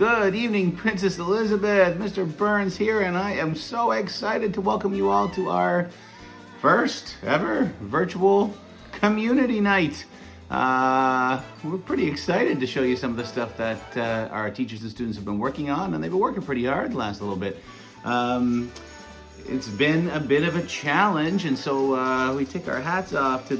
Good evening, Princess Elizabeth. Mr. Burns here, and I am so excited to welcome you all to our first ever virtual community night. We're pretty excited to show you some of the stuff that our teachers and students have been working on, and they've been working pretty hard the last little bit. It's been a bit of a challenge, and so we take our hats off to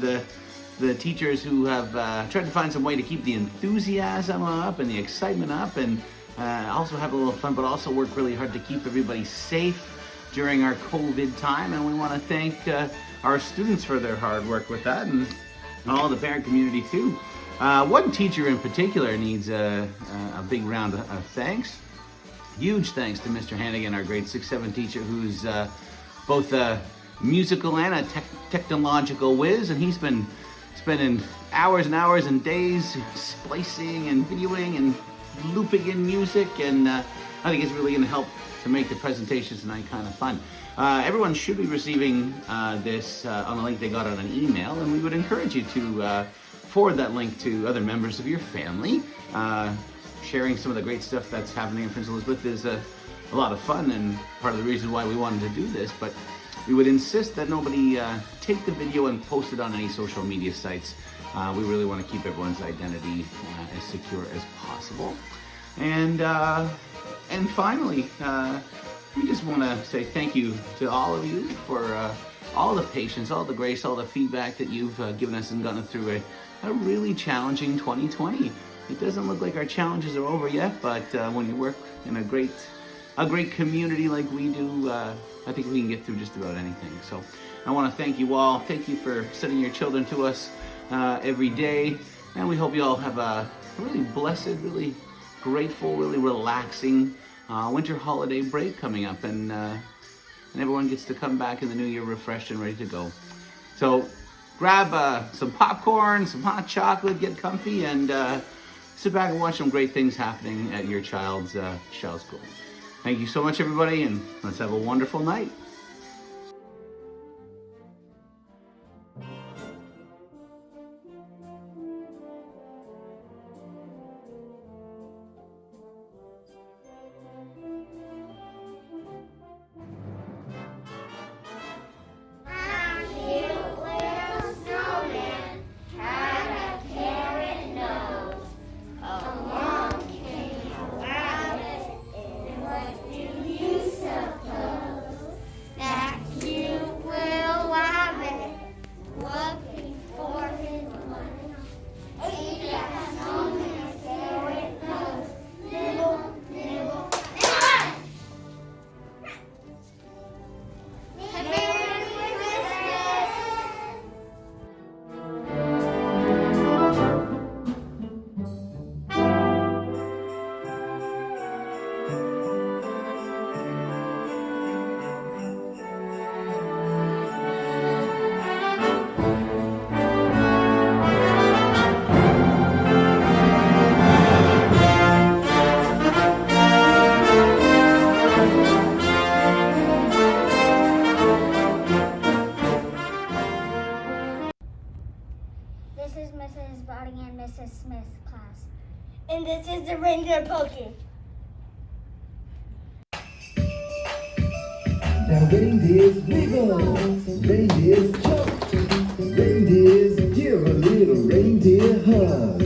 the teachers who have tried to find some way to keep the enthusiasm up and the excitement up, and also have a little fun, but also work really hard to keep everybody safe during our COVID time. And we want to thank our students for their hard work with that, and all the parent community too. One teacher in particular needs a big round of thanks. Huge thanks to Mr. Hannigan, our grade 6-7 teacher, who's both a musical and a technological whiz, and he's been spending hours and hours and days splicing and videoing and looping in music, and I think it's really going to help to make the presentations tonight kind of fun. Everyone should be receiving this on a link they got on an email, and we would encourage you to forward that link to other members of your family. Sharing some of the great stuff that's happening in Prince Elizabeth is a lot of fun, and part of the reason why we wanted to do this, but we would insist that nobody take the video and post it on any social media sites. We really want to keep everyone's identity as secure as possible. And finally, we just want to say thank you to all of you for all the patience, all the grace, all the feedback that you've given us and gotten through a really challenging 2020. It doesn't look like our challenges are over yet, but when you work in a great community like we do, I think we can get through just about anything. So I want to thank you all. Thank you for sending your children to us every day, and we hope you all have a really blessed, really grateful, really relaxing winter holiday break coming up, and everyone gets to come back in the new year refreshed and ready to go. So grab some popcorn, some hot chocolate, get comfy, and sit back and watch some great things happening at your child's school. Thank you so much, everybody, and let's have a wonderful night. This is Mrs. Barding and Mrs. Smith's class. And this is the reindeer poking. Now reindeers wiggle, reindeers jump, reindeers give a little reindeer hug,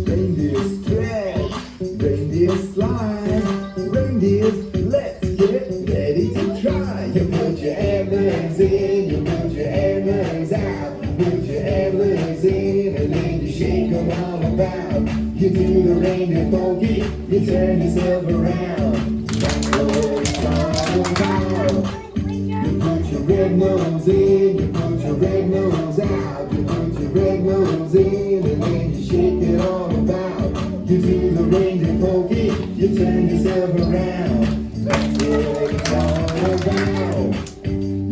reindeers stretch, reindeers slide, reindeers let's get ready to try. You put your antlers in, you put your antlers out, you put your antlers in, and then you shake them all about. You do the reindeer pokey, you turn yourself around. That's what it's all about. You put your red nose in, you put your red nose out, you put your red nose in, and then you shake it all about. You do the reindeer pokey, you turn yourself around. That's what it's all about.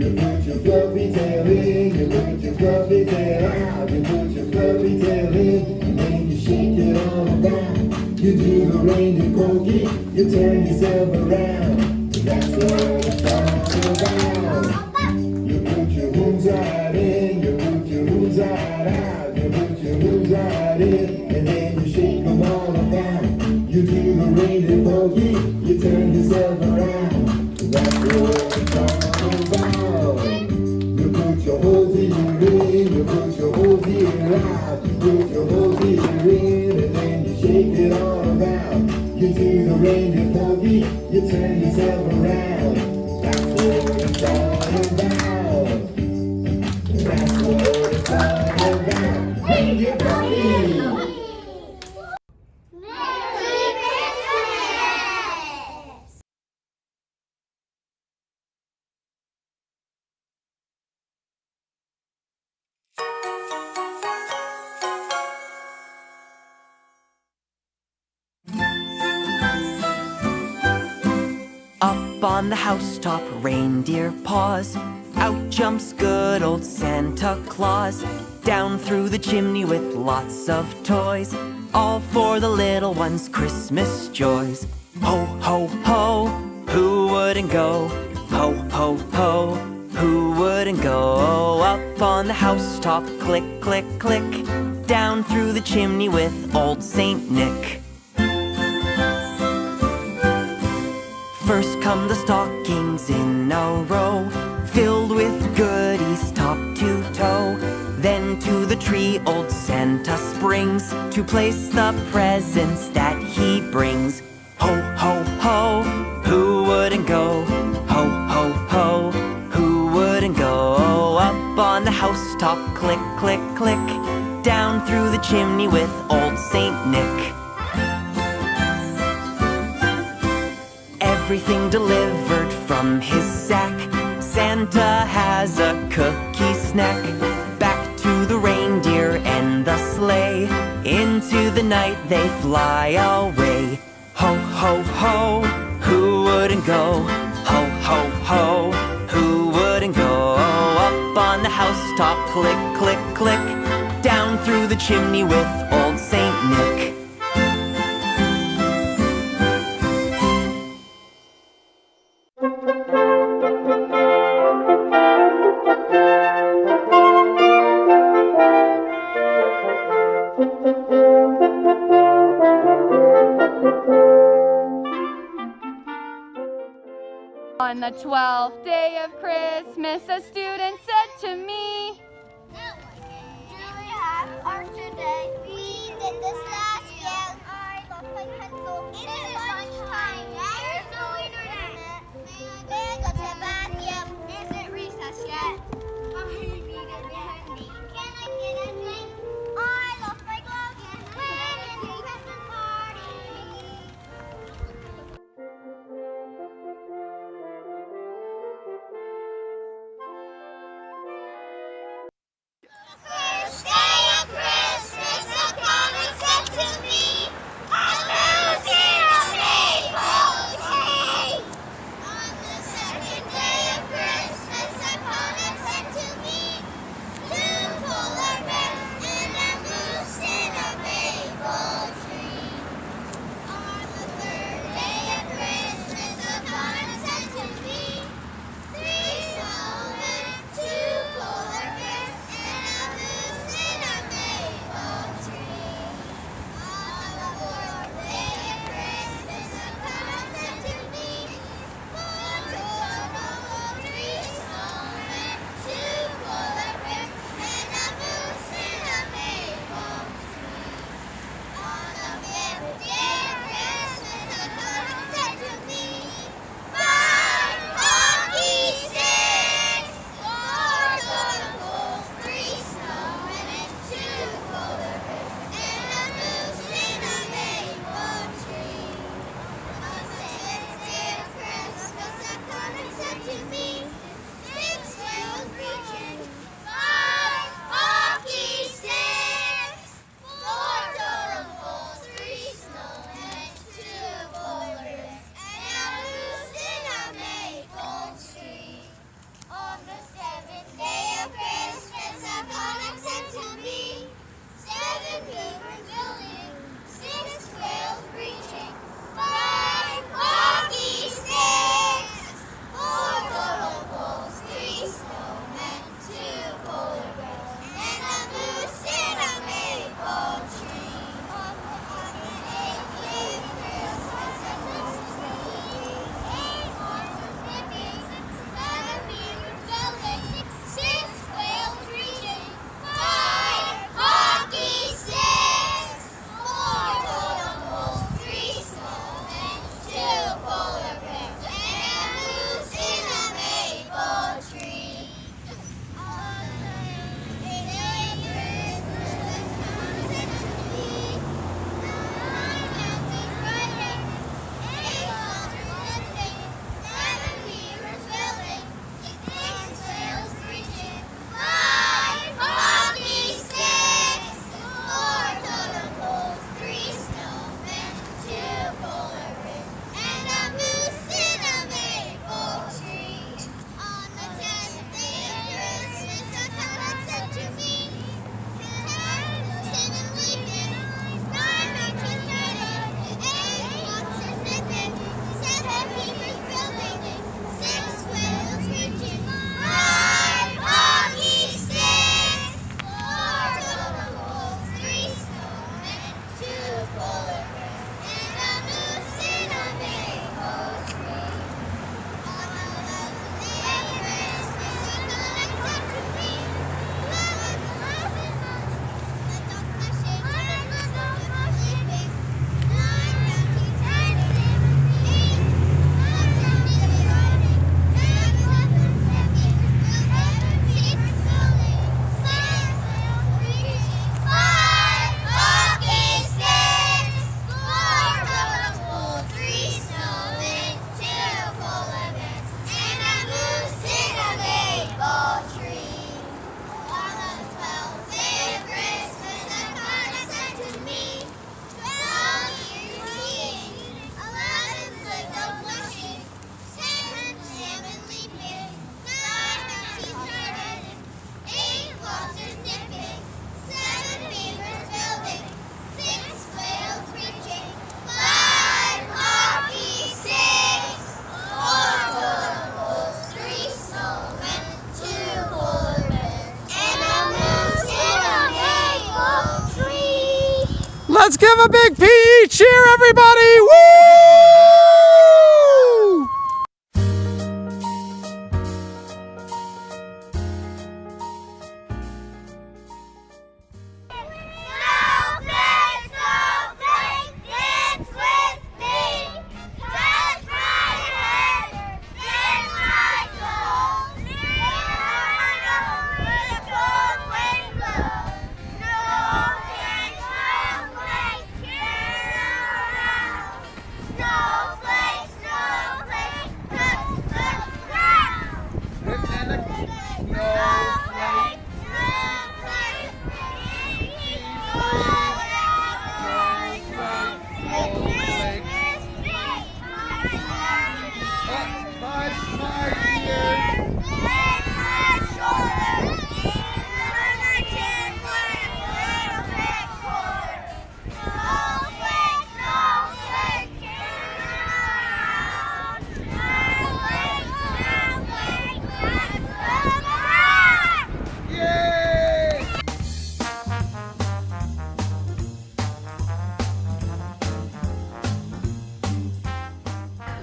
You put your fluffy tail in, you put your fluffy tail out, you put your fluffy tail in, and then you shake it all about. You do the reindeer pokey, you turn yourself around. That's what it's all about. You put your hooves right in, you put your hooves right out, you put your hooves right in, and then you shake them all about. You do the reindeer pokey. yourself around. That's what it's all about. You put your whole deer in, you put your whole deer out. You put your whole deer in and then you shake it all around. You do the reindeer pokey, you turn yourself around. That's what it's all about. That's what it's all about. Reindeer pokey! Merry Christmas! Up on the housetop, reindeer paws. Out jumps good old Santa Claus. Down through the chimney with lots of toys. All for the little ones' Christmas joys. Ho, ho, ho, who wouldn't go? Ho, ho, ho, who wouldn't go? Up on the housetop, click, click, click. Down through the chimney with old Saint Nick. First come the stockings in a row, filled with goodies top to toe. Then to the tree old Santa springs, to place the presents that he brings. Ho, ho, ho, who wouldn't go? Ho, ho, ho, who wouldn't go? Up on the housetop, click, click, click. Down through the chimney with old Saint Nick. Everything delivered from his sack. Santa has a cookie snack. Back to the reindeer and the sleigh. Into the night they fly away. Ho, ho, ho, who wouldn't go? Ho, ho, ho, who wouldn't go? Up on the housetop, click, click, click. Down through the chimney with old Saint Nick. On the 12th day of Christmas, a student said to me, Do we have art today? We did this last year. I lost my pencil. It is lunchtime. There's no internet. May I go to the bathroom? Is it recess yet? I need a candy. Can I get a drink? I lost my gloves. When is the Christmas party? Let's give a big PE cheer, everybody! Woo! Snowflake, dance with me. Touch my head, sing my soul. Sing with a cold wind blow. Snowflake, snowflake, cheer around. Snowflake, snowflake, touch the ground. Snowflake, snowflake,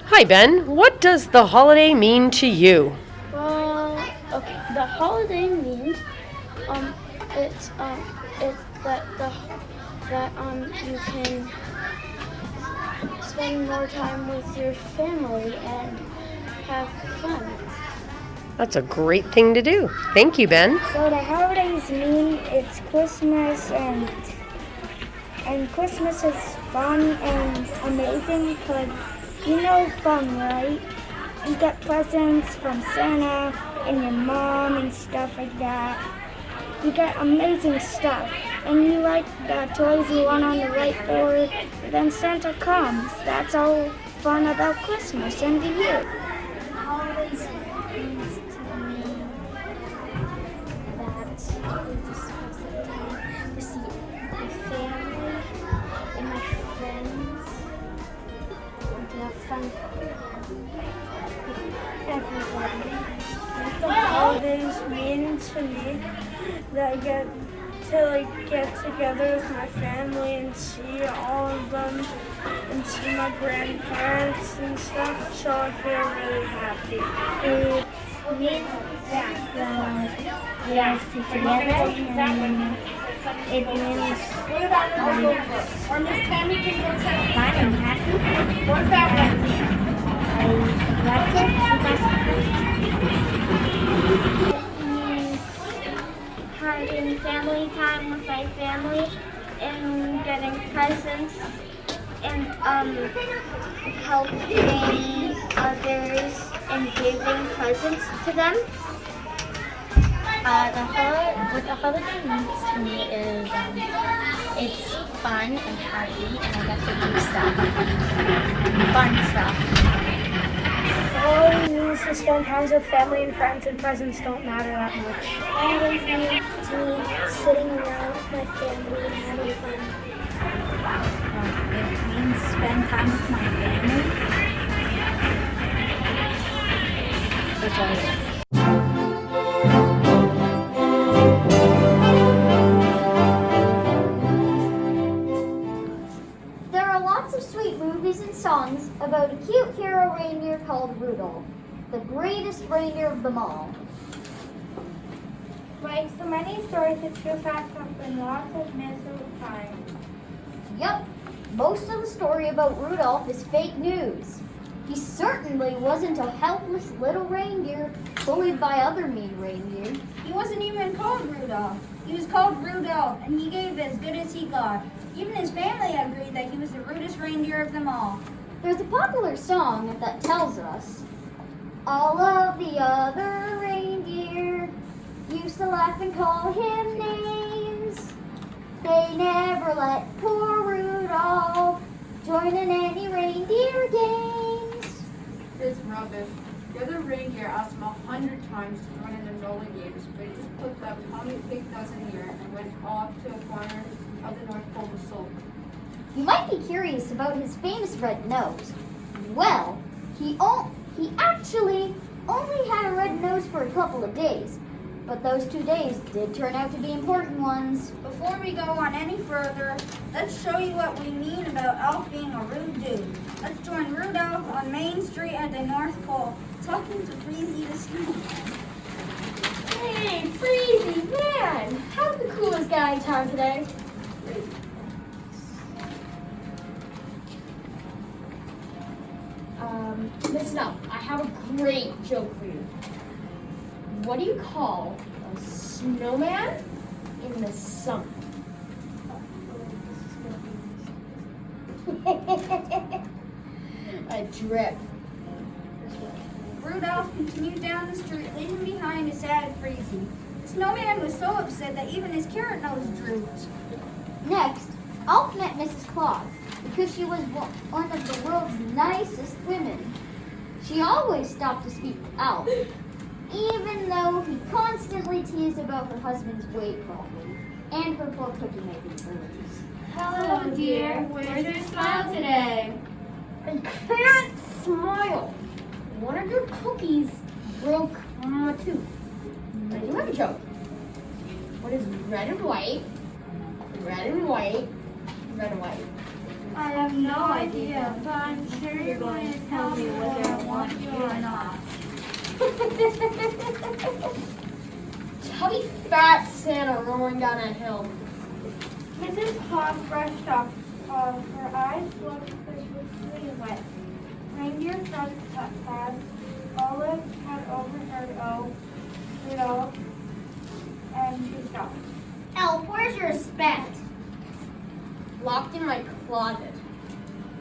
Hi, Ben. What does the holiday mean to you? Okay. The holiday means it's that you can spend more time with your family and have fun. That's a great thing to do. Thank you, Ben. So the holidays mean it's Christmas and Christmas is fun and amazing because you know fun, right? You get presents from Santa and your mom and stuff like that. You get amazing stuff. And you like the toys you want on the whiteboard. Then Santa comes. That's all fun about Christmas and the year. Holidays means to me that it's a special time to see my family and my friends and to have fun with everybody. The holidays mean to me that I get to get together with my family and see all of them and see my grandparents and stuff, so I feel really happy. It means that we all stick together, and it means fun and happy. I like it having family time with my family and getting presents and helping others and giving presents to them. What the holiday means to me is it's fun and happy, and I get to do stuff, fun stuff. Holiday means to spend time with family and friends, and presents don't matter that much. Holidays mean to me sitting around with my family and having fun. It means spend time with my family. That's all it is. There are lots of sweet movies and songs about a cute hero reindeer called Rudolph, the greatest reindeer of them all. Like so many stories, the true facts have been lots of myths over time. Yup, most of the story about Rudolph is fake news. He certainly wasn't a helpless little reindeer bullied by other mean reindeer. He wasn't even called Rudolph. He was called Rudolph, and he gave as good as he got. Even his family agreed that he was the rudest reindeer of them all. There's a popular song that tells us, all of the other reindeer used to laugh and call him names. They never let poor Rudolph join in any reindeer games. It's rubbish. The other reindeer asked him 100 times to join in the rolling games, but he just put that Tommy Pig doesn't hear and went off to a corner of the North Pole to sulk. You might be curious about his famous red nose. Well, he actually only had a red nose for a couple of days. But those 2 days did turn out to be important ones. Before we go on any further, let's show you what we mean about Elf being a rude dude. Let's join Rudolph on Main Street at the North Pole, talking to Freezy the Snowman. Hey, Freezy, man! How's the coolest guy in town today? Listen up. I have a great joke for you. What do you call a snowman in the summer? A drip. Rudolph continued down the street, leaving behind a sad Freezy. The snowman was so upset that even his carrot nose drooped. Next, Elf met Mrs. Claus because she was one of the world's nicest women. She always stopped to speak to Elf, even though he constantly teased about her husband's weight problem and her poor cookie making abilities. Hello, dear. Where's your smile today? I can't smile. One of your cookies broke my tooth. I do have a joke. What is red and white? Red and white. Red and white. I have no idea, but I'm sure you're going to tell me whether I want you or not. Tubby fat Santa roaring down a hill. Mrs. Claus brushed off. Her eyes looked suspiciously wet. Reindeer started to sad. Olive had overheard Rudolph, and she stopped. Elf, where's your spent? Locked in my closet.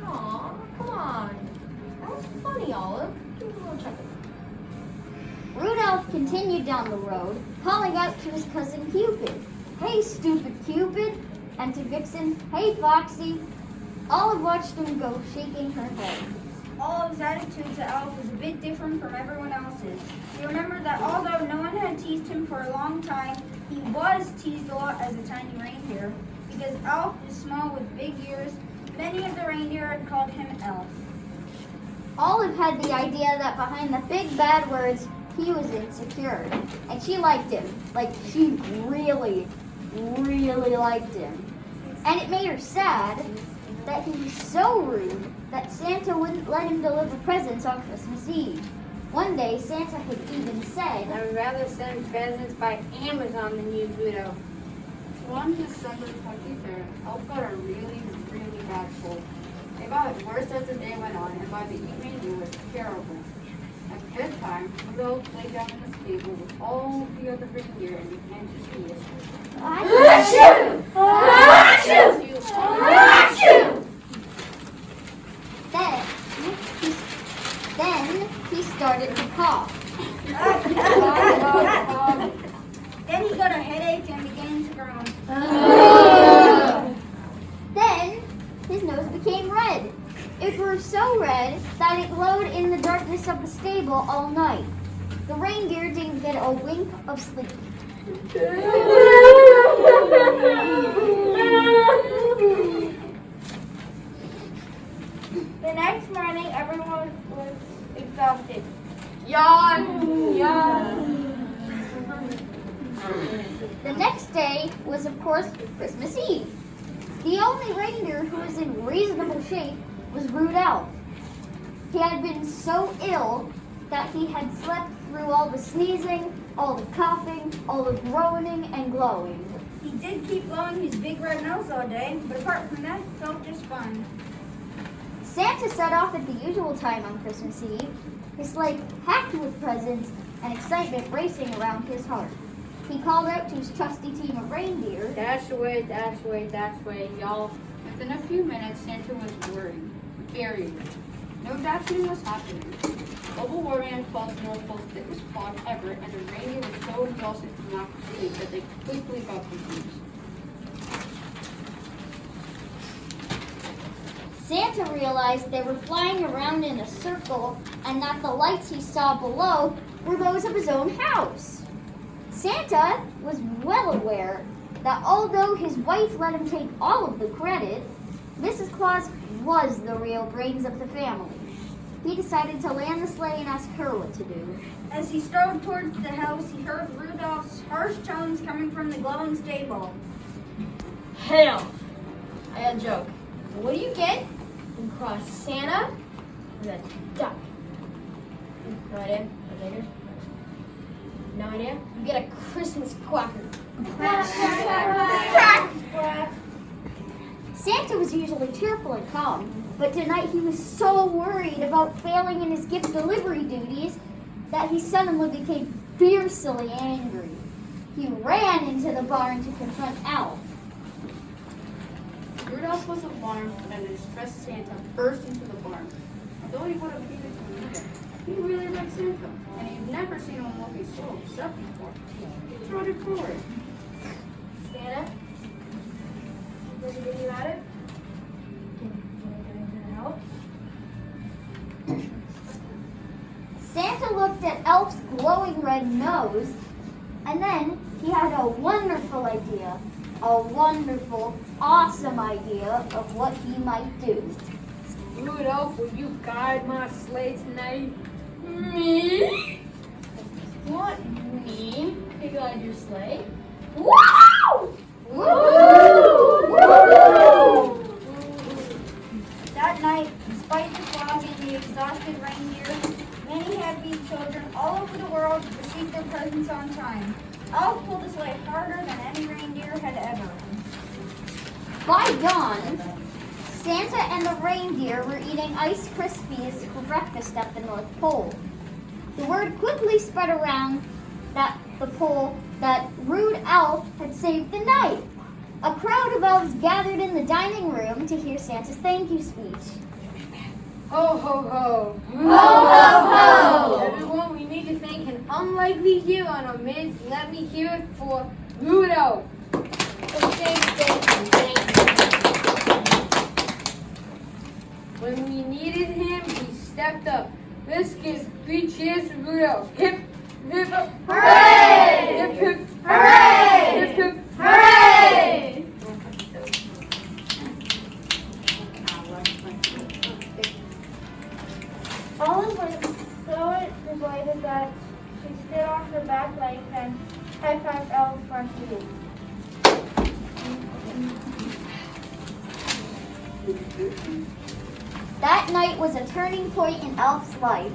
Aw, come on. That was funny, Olive. Give me a little chuckle. Rudolph continued down the road, calling out to his cousin Cupid. Hey, stupid Cupid! And to Vixen, hey, Foxy! Olive watched him go, shaking her head. Olive's attitude to Elf was a bit different from everyone else's. She remembered that although no one had teased him for a long time, he was teased a lot as a tiny reindeer. Because Elf is small with big ears, many of the reindeer had called him Elf. Olive had the idea that behind the big bad words, he was insecure. And she liked him. Like, she really, really liked him. And it made her sad that he was so rude that Santa wouldn't let him deliver presents on Christmas Eve. One day, Santa had even said, I would rather send presents by Amazon than use Rudolph. On December 23rd, Elf got a really, really bad cold. It got worse as the day went on, and by the evening it was terrible. At bedtime, Rudolph lay down on the table with all the other reindeer and began to sneeze. Achoo! Achoo! Achoo! Then he started to cough. Then he got a headache and began to groan. Then his nose became red. It grew so red that it glowed in the darkness of the stable all night. The reindeer didn't get a wink of sleep. The next morning, everyone was exhausted. Yawn! Yawn! The next day was, of course, Christmas Eve. The only reindeer who was in reasonable shape was Rudolph. He had been so ill that he had slept through all the sneezing, all the coughing, all the groaning and glowing. He did keep blowing his big red nose all day, but apart from that, he felt just fine. Santa set off at the usual time on Christmas Eve, his sleigh packed with presents and excitement racing around his heart. He called out to his trusty team of reindeer. Dash away, dash away, dash away, y'all. Within a few minutes, Santa was worried. Very worried. No dashing was happening. Global warming had caused the North Pole's thickest fog ever, and the reindeer were so exhausted from lack of sleep that they quickly got confused. Santa realized they were flying around in a circle and that the lights he saw below were those of his own house. Santa was well aware that although his wife let him take all of the credit, Mrs. Claus was the real brains of the family. he decided to land the sleigh and ask her what to do. As he strode towards the house, he heard Rudolph's harsh tones coming from the glowing stable. Hey, Elf, I got a joke. What do you get from cross Santa and a duck? No idea? No idea? You get a Christmas quacker. Santa was usually cheerful and calm, but tonight he was so worried about failing in his gift delivery duties that he suddenly became fiercely angry. He ran into the barn to confront Elf. Rudolph was alarmed when a distressed Santa burst into the barn. Though he would have hated to admit it, he really liked Santa, and he'd never seen him looking so upset before. He trotted forward. Santa? Does he get you at it? Can I help? Santa looked at Elf's glowing red nose, and then he had a wonderful idea. A wonderful, awesome idea of what he might do. Rudolph, will you guide my sleigh tonight? Me? What, me? To guide your sleigh? Woo! Woo! Woo! That night, despite the fog and the exhausted reindeer, many happy children all over the world received their presents on time. Elf pulled his sleigh harder than any reindeer had ever. By dawn, Santa and the reindeer were eating Ice Krispies for breakfast at the North Pole. The word quickly spread around the pole that rude Elf had saved the night. A crowd of elves gathered in the dining room to hear Santa's thank you speech. Ho, ho, ho. Ho, ho, ho. Everyone, we need to thank an unlikely hero in our midst. Let me hear it for Rudolph. Thank you. When we needed him, he stepped up. Let's give 3 cheers to Rudolph. Hip, hip, hooray! Hip, hip, hooray! Hip, hip, hooray! Olive was so delighted that she stood off her back legs and high-fived Elf's front feet. That night was a turning point in Elf's life.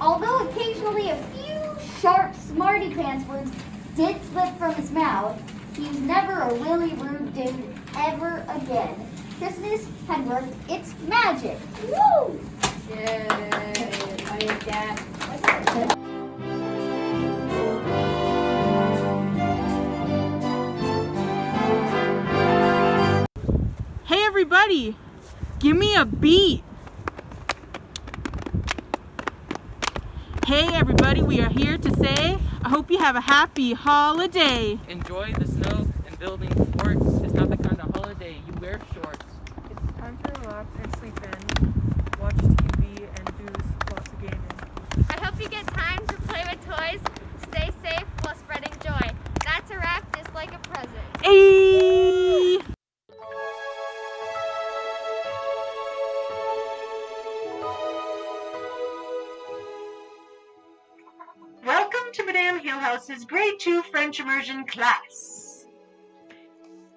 Although occasionally a few sharp smarty pants words did slip from his mouth, he was never a really rude dude ever again. Christmas had worked its magic. Woo! Yay! I like that. Hey everybody, give me a beat. Hey everybody, we are here to say, I hope you have a happy holiday. Enjoy the snow and building forts. It's not the kind of holiday you wear shorts. It's time to relax and sleep in, watch TV and do lots of gaming. I hope you get time to play with toys, stay safe while spreading joy. That's a wrap, just like a present. Hey! Welcome to Madame Hillhouse's Grade 2 French Immersion class.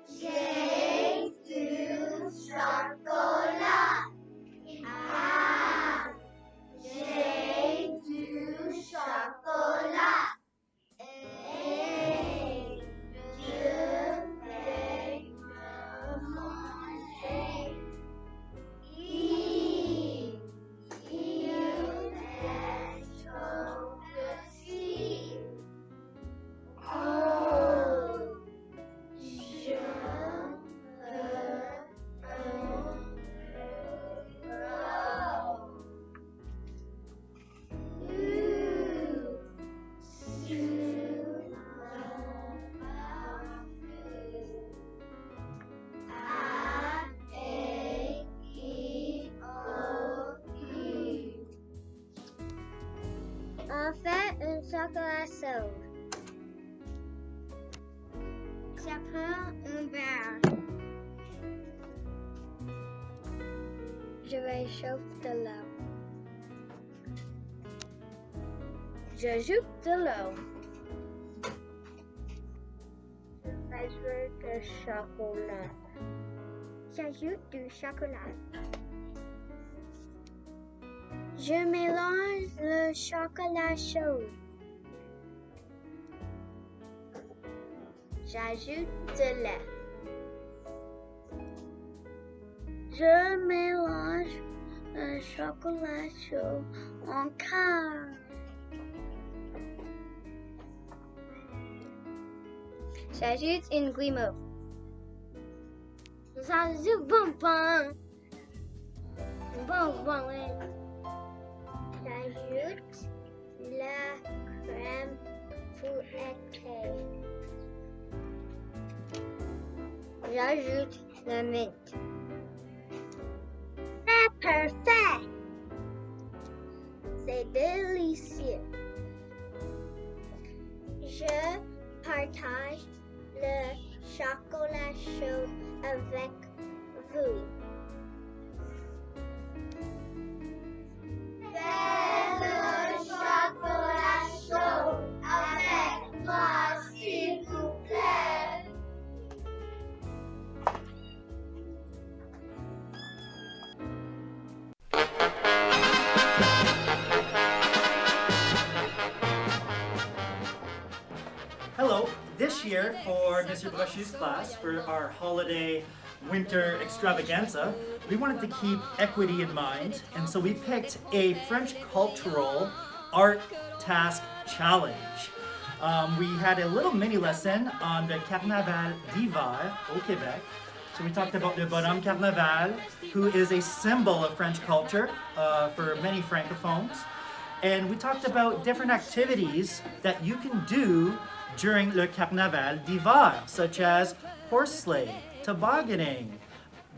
J'ai du chocolat. Ah, j'ai du chocolat. Et je vais le manger. Il est chaud aussi. Oh, je On fait un chocolat chaud. Ça prend un bain. Je vais chauffer de l'eau. J'ajoute de l'eau. J'ajoute du chocolat. J'ajoute du chocolat. Je mélange le chocolat chaud. J'ajoute de lait. Je mélange le chocolat chaud encore. J'ajoute une guimauve. J'ajoute bonbon. J'ajoute la crème fouettée. J'ajoute la menthe. C'est parfait. C'est délicieux. Je partage le chocolat chaud avec vous. Fais le chocolat chaud avec moi, s'il vous plaît. Hello. This year for Mr. Blashu's class, for our holiday winter extravaganza, we wanted to keep equity in mind, and so we picked a French cultural art task challenge. We had a little mini lesson on the Carnaval d'hiver au Québec. So we talked about the Bonhomme Carnaval, who is a symbol of French culture for many francophones. And we talked about different activities that you can do during le Carnaval d'hiver, such as horse sleigh, tobogganing,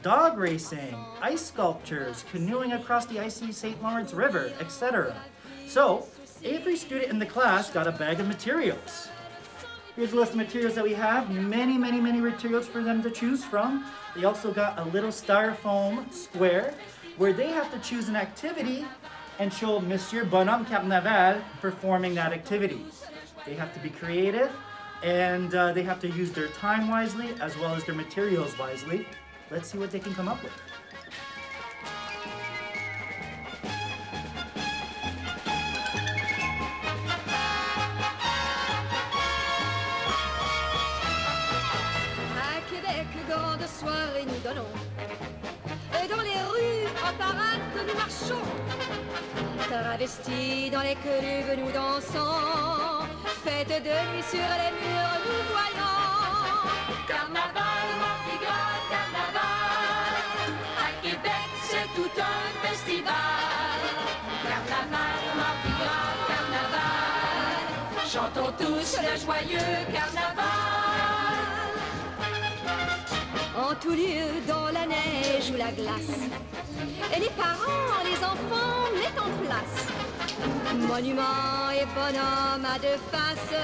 dog racing, ice sculptures, canoeing across the icy St. Lawrence River, etc. So, every student in the class got a bag of materials. Here's a list of materials that we have. Many materials for them to choose from. They also got a little styrofoam square where they have to choose an activity and show Monsieur Bonhomme Carnaval performing that activity. They have to be creative, and they have to use their time wisely as well as their materials wisely. Let's see what they can come up with. À Québec, grande soirée nous donnons. Et dans les rues, en parade nous marchons. Travestis dans les clubs nous dansons. Fête de nuit sur les murs nous voyons. Carnaval, Mardi Gras, carnaval. À Québec c'est tout un festival. Carnaval, Mardi Gras, carnaval. Chantons tous le joyeux carnaval. En tout lieu, dans la neige ou la glace. Et les parents, les enfants mettent en place monuments et bonhommes à deux faces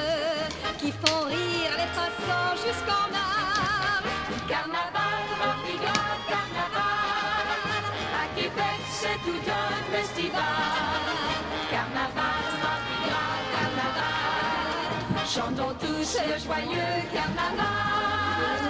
qui font rire les passants jusqu'en mars. Carnaval, Mardi Gras, carnaval. À Québec, c'est tout un festival. Carnaval, Mardi Gras, carnaval. Chantons tous le joyeux carnaval.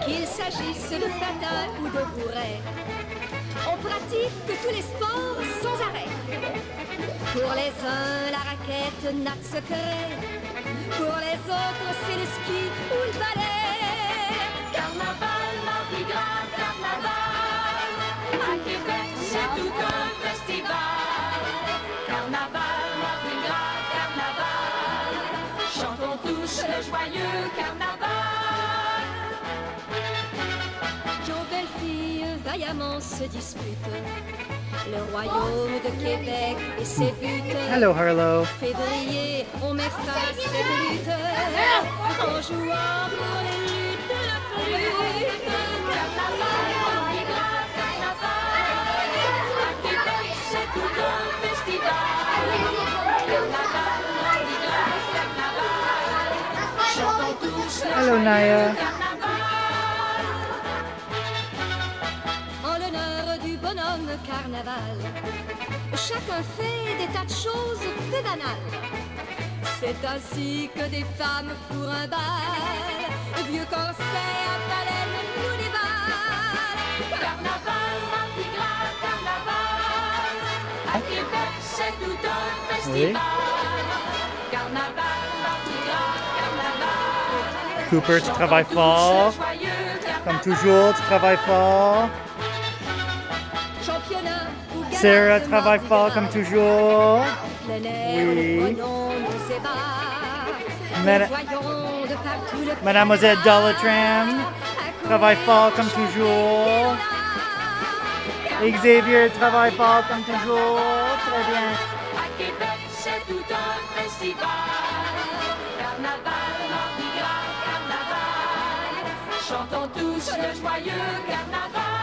Qu'il s'agisse de patin ou de bourret, on pratique tous les sports sans arrêt. Pour les uns, la raquette n'a de secret. Pour les autres, c'est le ski ou le ballet. Carnaval, Mardi Gras, carnaval. À Québec, c'est tout un festival. Carnaval, Mardi Gras, carnaval. Chantons tous le joyeux carnaval. Vaillamment se dispute le royaume de Québec et ses buts. Hello, Harlow. Février, on met fin à cette lutte en jouant pour les luttes de la flûte. Carnaval, Mardi Gras, carnaval. À Québec, c'est tout un festival. Hello, Naya. En l'honneur du bonhomme carnaval, chacun fait des tas de choses peu banales. C'est ainsi que des femmes pour un bal, vieux corset à baleine nous dévalent. Carnaval, Mardi Gras, carnaval, à Québec c'est tout un festival. Carnaval, Mardi Gras, carnaval. Cooper, tu travailles fort. Comme toujours, tu travailles fort. Sarah travaille fort comme toujours. Oui. Mademoiselle Dollatram travaille fort comme toujours. Xavier travaille fort comme toujours. Très bien. À Québec, c'est tout un festival. Carnaval, Mardi Gras, carnaval. Chantons tous le joyeux carnaval.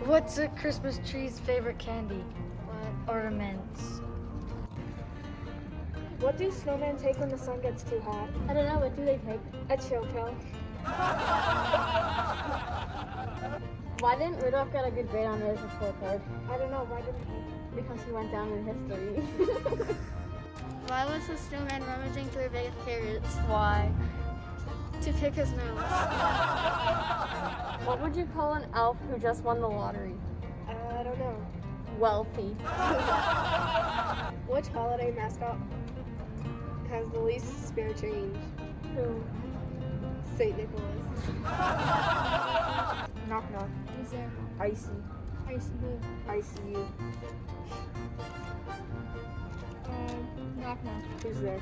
What's a Christmas tree's favorite candy? What? Ornaments. What do snowmen take when the sun gets too hot? I don't know, what do they take? A chill pill. Why didn't Rudolph get a good grade on his report card? I don't know, why didn't he? Because he went down in history. Why was the snowman rummaging through a bag of carrots? Why? To pick his nose. What would you call an elf who just won the lottery? I don't know. Wealthy. Which holiday mascot has the least spare change? Who? St. Nicholas. Knock knock. Who's there? Icy. Icy who? Icy you. Knock knock. Who's there?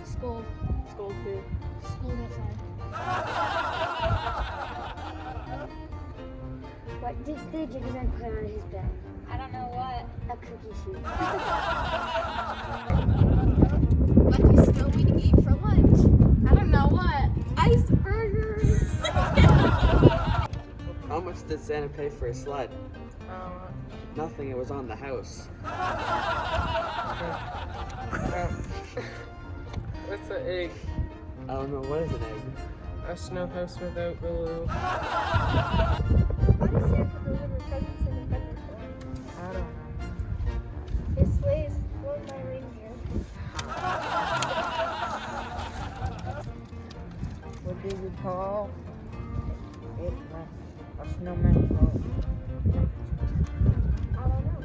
Scold. Scold who? Scold outside. What did the Jigsaw put on his bed? I don't know what. A cookie sheet. What do snowmen eat for lunch? I don't know what. Icebergers. How much did Santa pay for his sled? Nothing, it was on the house. What's an egg? I don't know, what is an egg? A snow house without glue. Why does Santa deliver presents in Independence Day? I don't know. His sleigh is pulled by reindeer. What do we call it? A snowman called. I don't know.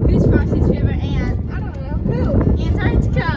Who's Frosty's favorite aunt? I don't know. Who? Antarctica.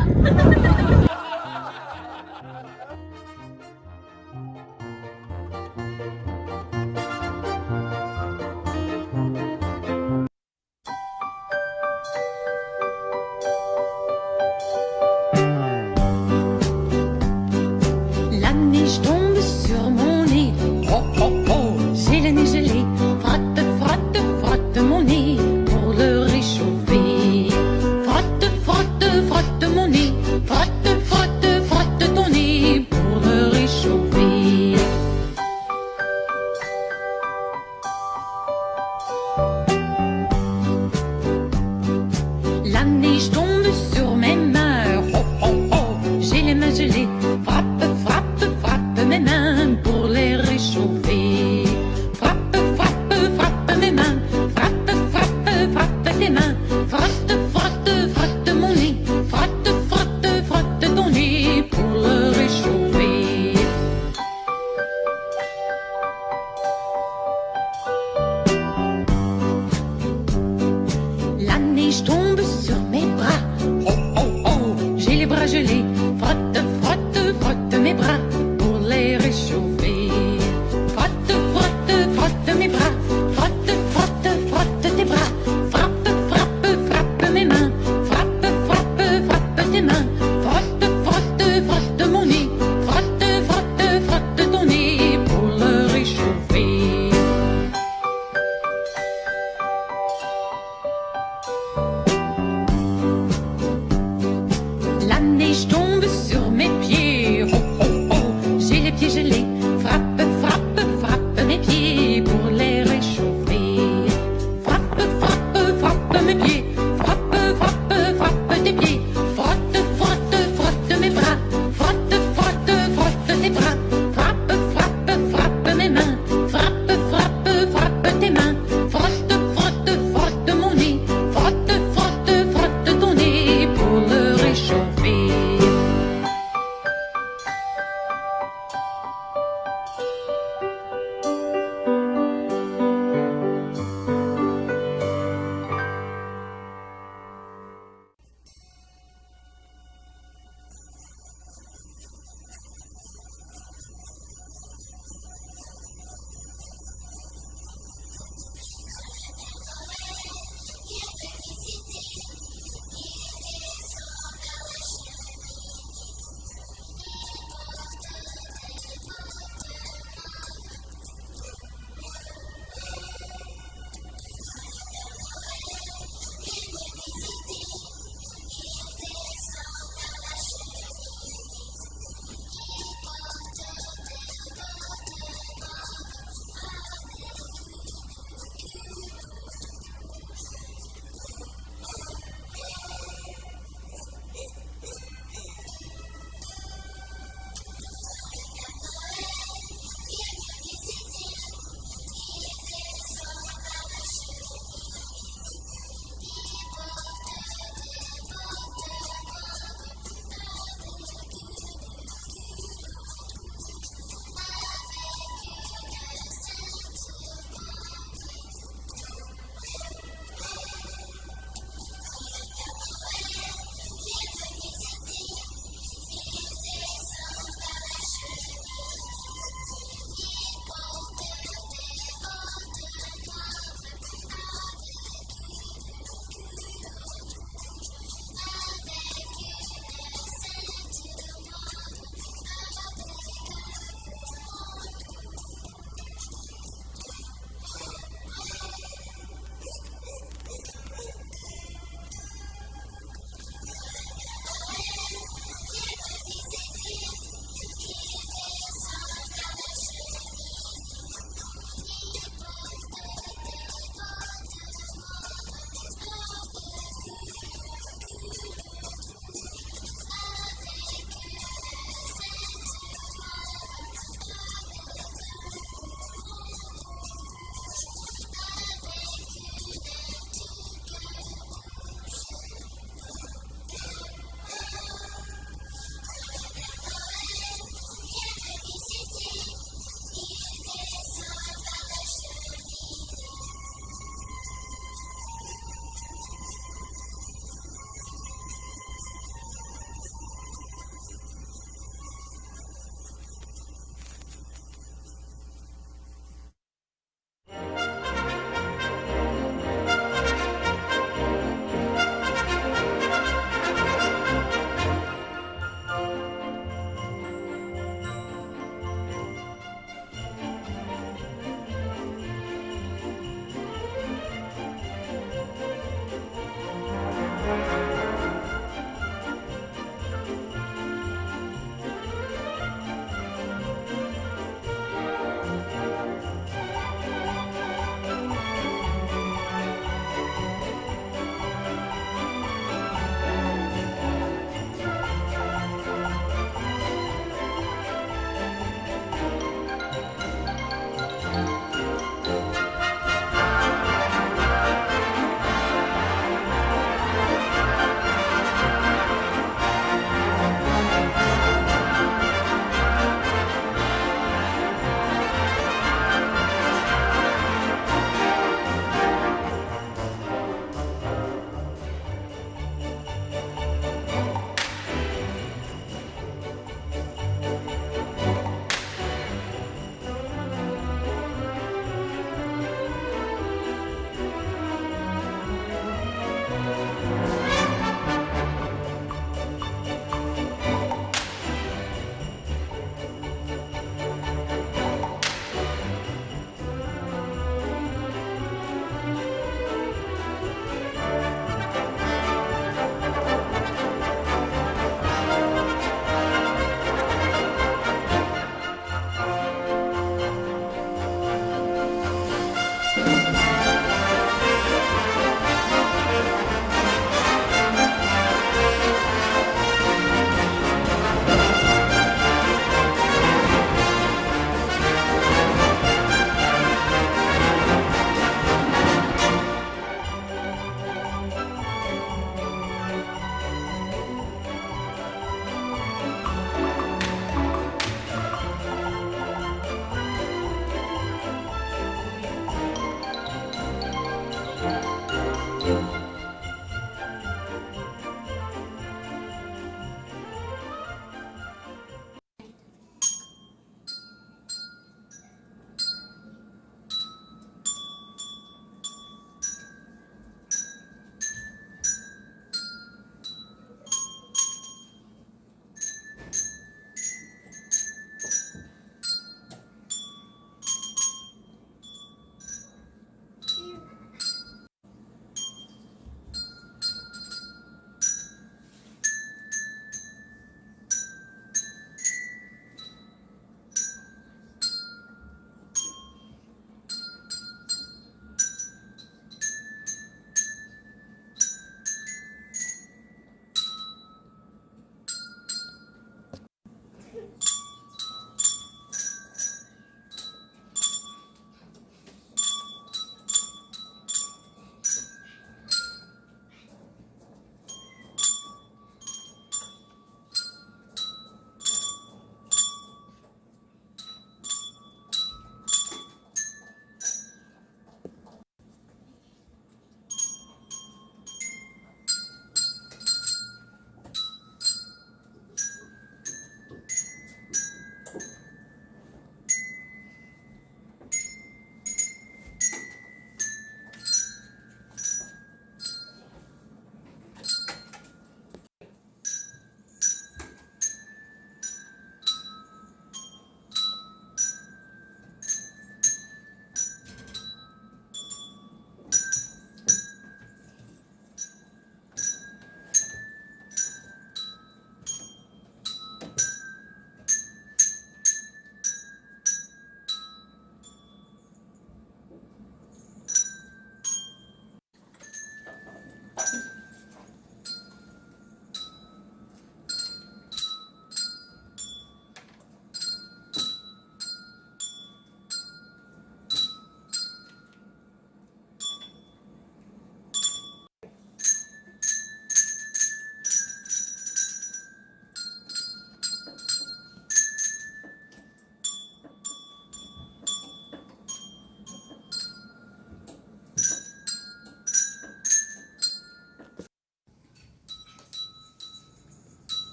pieds gelés. Frappe, frappe, frappe mes pieds pour les réchauffer. Frappe, frappe, frappe mes pieds. Frappe, frappe, frappe tes pieds. Frotte, frotte, frotte mes bras. Frotte, frotte, frotte tes bras. Frappe, frappe, frappe mes mains. Frappe, frappe, frappe tes mains. Frotte, frotte, frotte mon nez. Frotte, frotte, frotte ton nez pour le réchauffer.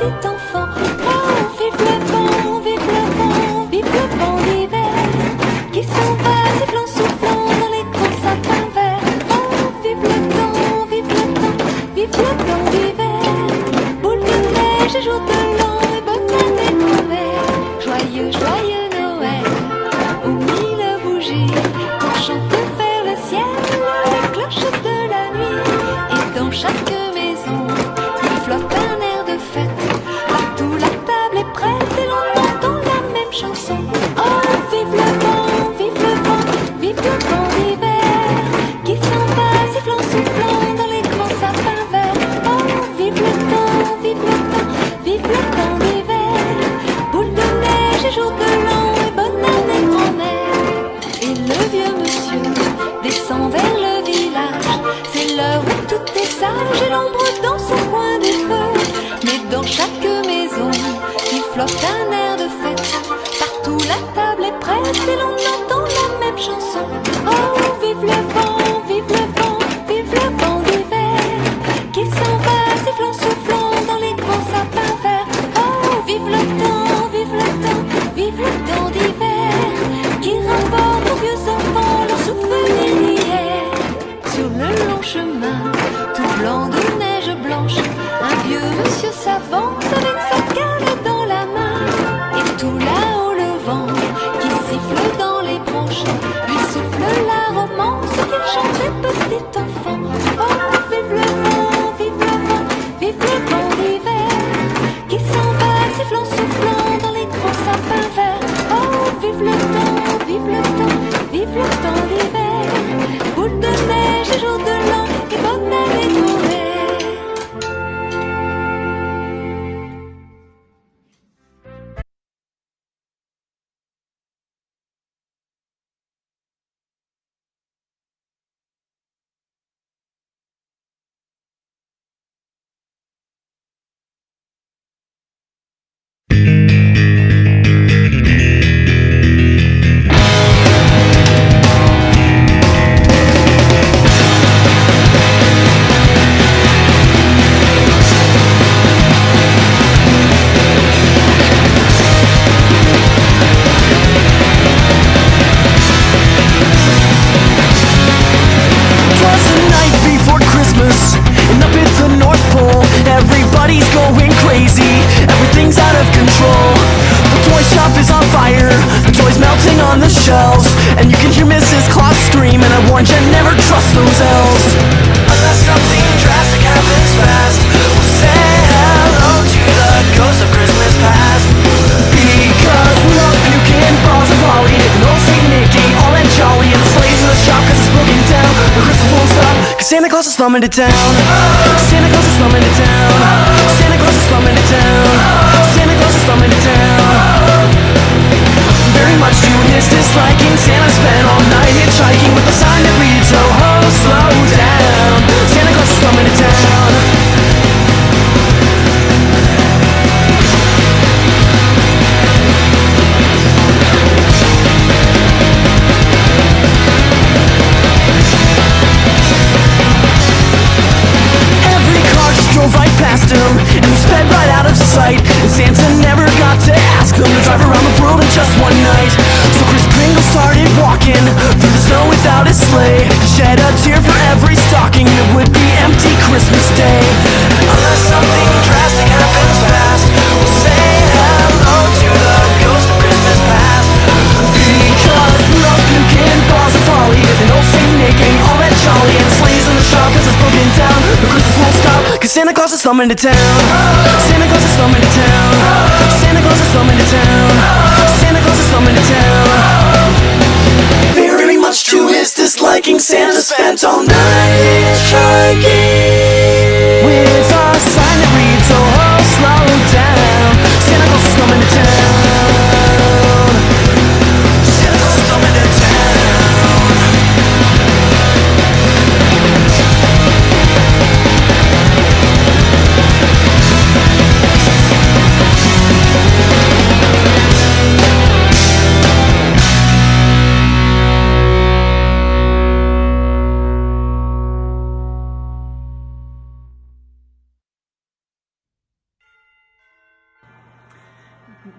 petit enfant. Oh, vive le vent, vive le vent, vive le vent d'hiver qui s'en va sifflant, soufflant dans les grands sapins verts. Oh, vive le temps, vive le temps, vive le temps d'hiver. Boule de neige et jour de l'an et bonne année grand-mère. Joyeux, joyeux Noël, aux mille bougies, qu'on chante vers le ciel les cloches de la nuit. Et dans chaque maison, il flotte un air de fête. Partout la table est prête et l'on entend la même chanson. Oh, vive le vent, vive le vent, vive le vent d'hiver qui s'en va sifflant, soufflant dans les grands sapins verts. Oh, vive le temps, vive le temps, vive le temps d'hiver. Boule de neige et jour de l'an et bonne année grand-mère. Et le vieux monsieur descend vers le village. C'est l'heure où tout est sage et l'ombre dans son coin du feu. Mais dans chaque maison, il flotte un air de fête. Partout la table est prête et l'on entend la même chanson. Oh, vive le vent, vive le vent, vive le vent d'hiver qui s'en va sifflant, soufflant dans les grands sapins verts. Oh, vive le temps, vive le temps, vive le temps d'hiver qui rapporte aux vieux enfants leurs souvenirs d'hier. Sur le long chemin, tout blanc de neige blanche, un vieux monsieur s'avance avec sa canne dans la main. Et tout là-haut le vent qui siffle dans les branches lui souffle la romance qu'il chantait petit enfant. Oh, vive le vent, vive le vent, vive le vent d'hiver qui s'en va sifflant, soufflant dans les grands sapins verts. Oh, vive le temps, vive le temps, vive le temps d'hiver. Boule de neige et jour de l'an et bonne année grand-mère. And you can hear Mrs. Claus scream, and I warned you, never trust those elves. Unless something drastic happens fast, we'll say hello to the ghost of Christmas past. Because we love puking balls of holly, and old St. Nicky, all that jolly, and the sleighs in the shop cause it's broken down. The Christmas won't stop, cause Santa Claus is slumming to town. Santa Claus is slumming to town. Santa Claus is slumming to town. Santa Claus is slumming to town. Very much to his disliking, Santa spent all night hitchhiking with a sign that reads, oh ho, slow down. Santa Claus is slumming to town. Every car just drove right past him and sped right out of sight, and Santa never got to ask him to drive around the world in just one night. So Kris Kringle started walking through the snow without his sleigh, shed a tear for every stocking that would be empty Christmas Day. Unless something drastic happens fast, we'll say hello to the ghost of Christmas past. Because we love puking balls of holly, and old St. Nicky, all that jolly, and sleighs in the shop cause it's broken down. The Christmas won't stop, cause Santa Claus is slumming to town. Santa Claus is slumming to town. Santa Claus is slumming to town. Santa Claus is slumming to town. Very much to his disliking, Santa spent all night hitchhiking with a sign that reads, oh ho, slow down. Santa Claus is slumming to town. Santa Claus is slumming to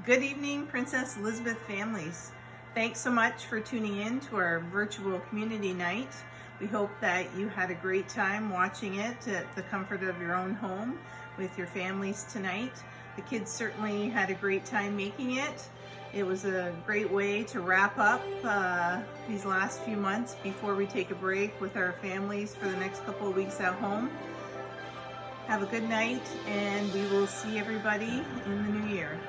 Good evening, Princess Elizabeth families. Thanks so much for tuning in to our virtual community night. We hope that you had a great time watching it at the comfort of your own home with your families tonight. The kids certainly had a great time making it. It was a great way to wrap up these last few months before we take a break with our families for the next couple of weeks at home. Have a good night, and we will see everybody in the new year.